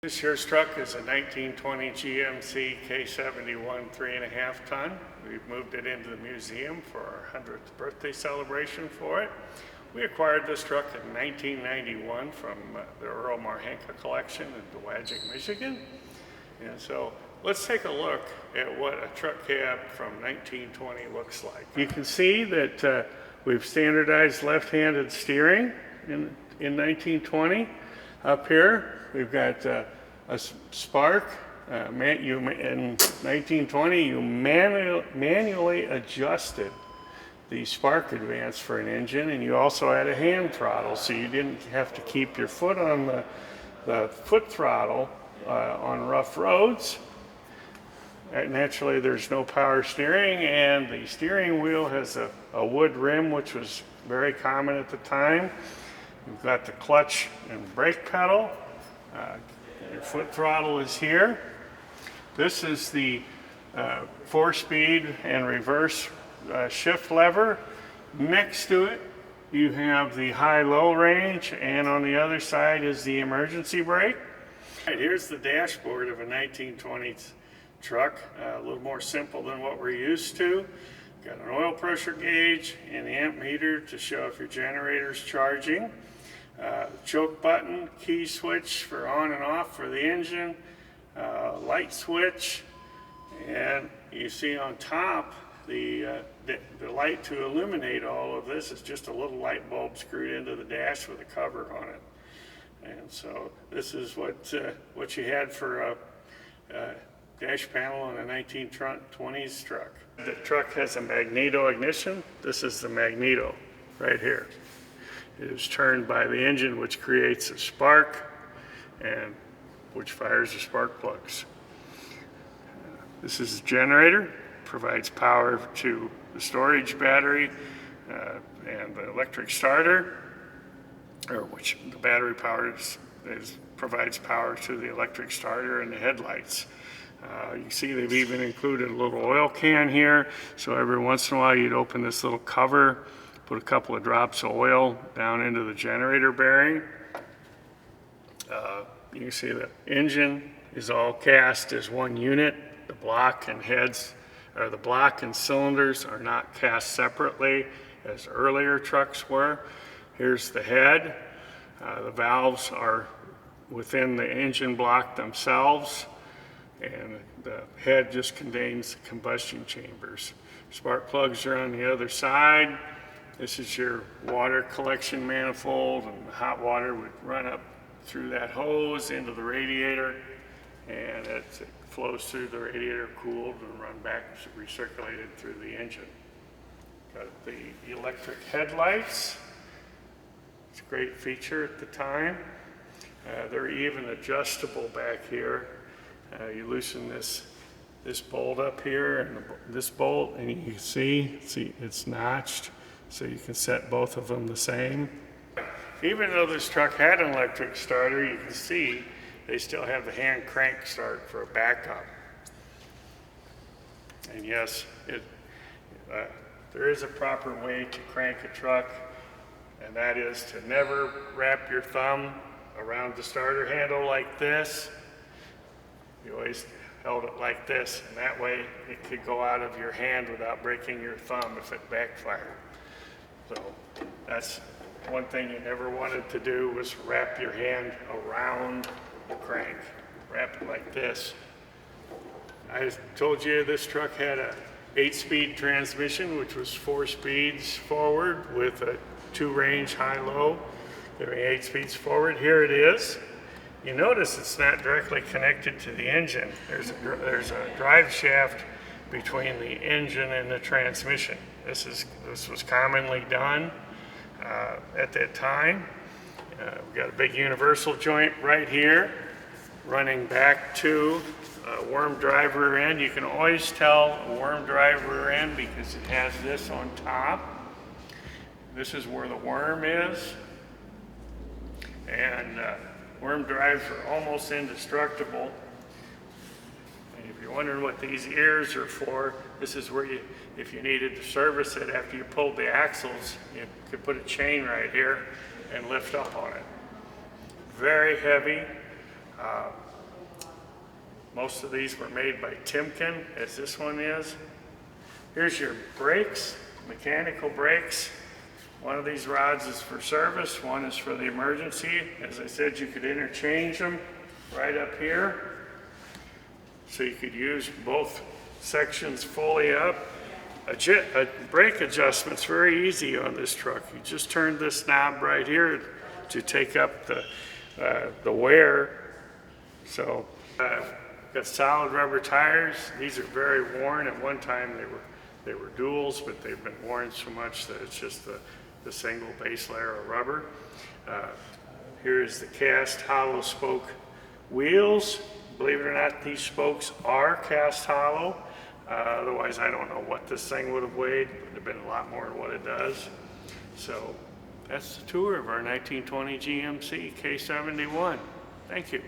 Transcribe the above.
This year's truck is a 1920 GMC K71 3.5 ton. We've moved it into the museum for our 100th birthday celebration for it. We acquired this truck in 1991 from the Earl Marhanka collection in Dowagiac, Michigan. And so let's take a look at what a truck cab from 1920 looks like. You can see that we've standardized left-handed steering in 1920. Up here, we've got a spark. In 1920, you manually adjusted the spark advance for an engine, and you also had a hand throttle, so you didn't have to keep your foot on the foot throttle on rough roads. Naturally, there's no power steering, and the steering wheel has a wood rim, which was very common at the time. You've got the clutch and brake pedal. Your foot throttle is here. This is the 4-speed and reverse shift lever. Next to it, you have the high-low range, and on the other side is the emergency brake. Right, here's the dashboard of a 1920s truck, a little more simple than what we're used to. Got an oil pressure gauge and the amp meter to show if your generator's charging. Choke button, key switch for on and off for the engine, light switch, and you see on top the light to illuminate all of this is just a little light bulb screwed into the dash with a cover on it. And so this is what you had for a dash panel on a 1920s truck. The truck has a magneto ignition. This is the magneto right here. It is turned by the engine, which creates a spark and which fires the spark plugs. This is the generator, provides power to the storage battery and the electric starter, or which the battery power provides power to the electric starter and the headlights. You see they've even included a little oil can here, so every once in a while you'd open this little cover, put a couple of drops of oil down into the generator bearing. You can see the engine is all cast as one unit. The block and heads, or the block and cylinders are not cast separately as earlier trucks were. Here's the head. The valves are within the engine block themselves, and the head just contains the combustion chambers. Spark plugs are on the other side. This is your water collection manifold, and the hot water would run up through that hose into the radiator, and it flows through the radiator, cooled, and run back, recirculated through the engine. Got the electric headlights. It's a great feature at the time. They're even adjustable back here. You loosen this bolt up here and this bolt, and you can see it's notched, so you can set both of them the same. Even though this truck had an electric starter, you can see they still have the hand crank start for a backup. And yes, there is a proper way to crank a truck, and that is to never wrap your thumb around the starter handle like this. You always held it like this, and that way it could go out of your hand without breaking your thumb if it backfired. So that's one thing you never wanted to do, was wrap your hand around the crank. Wrap it like this. I told you this truck had a 8-speed transmission, which was 4 speeds forward with a 2-range high-low, giving 8 speeds forward. Here it is. You notice it's not directly connected to the engine. There's a drive shaft between the engine and the transmission. This was commonly done at that time. We've got a big universal joint right here running back to a worm drive rear end. You can always tell a worm drive rear end because it has this on top. This is where the worm is. And worm drives are almost indestructible. And if you're wondering what these ears are for, this is where if you needed to service it after you pulled the axles, you could put a chain right here and lift up on it. Very heavy. Most of these were made by Timken, as this one is. Here's your brakes, mechanical brakes. One of these rods is for service, one is for the emergency. As I said, you could interchange them right up here. So you could use both sections fully up. A brake adjustment's very easy on this truck. You just turn this knob right here to take up the wear. So got solid rubber tires. These are very worn. At one time they were duals, but they've been worn so much that it's just the single base layer of rubber. Here is the cast hollow spoke wheels. Believe it or not, these spokes are cast hollow. Otherwise, I don't know what this thing would have weighed. It would have been a lot more than what it does. So that's the tour of our 1920 GMC K71. Thank you.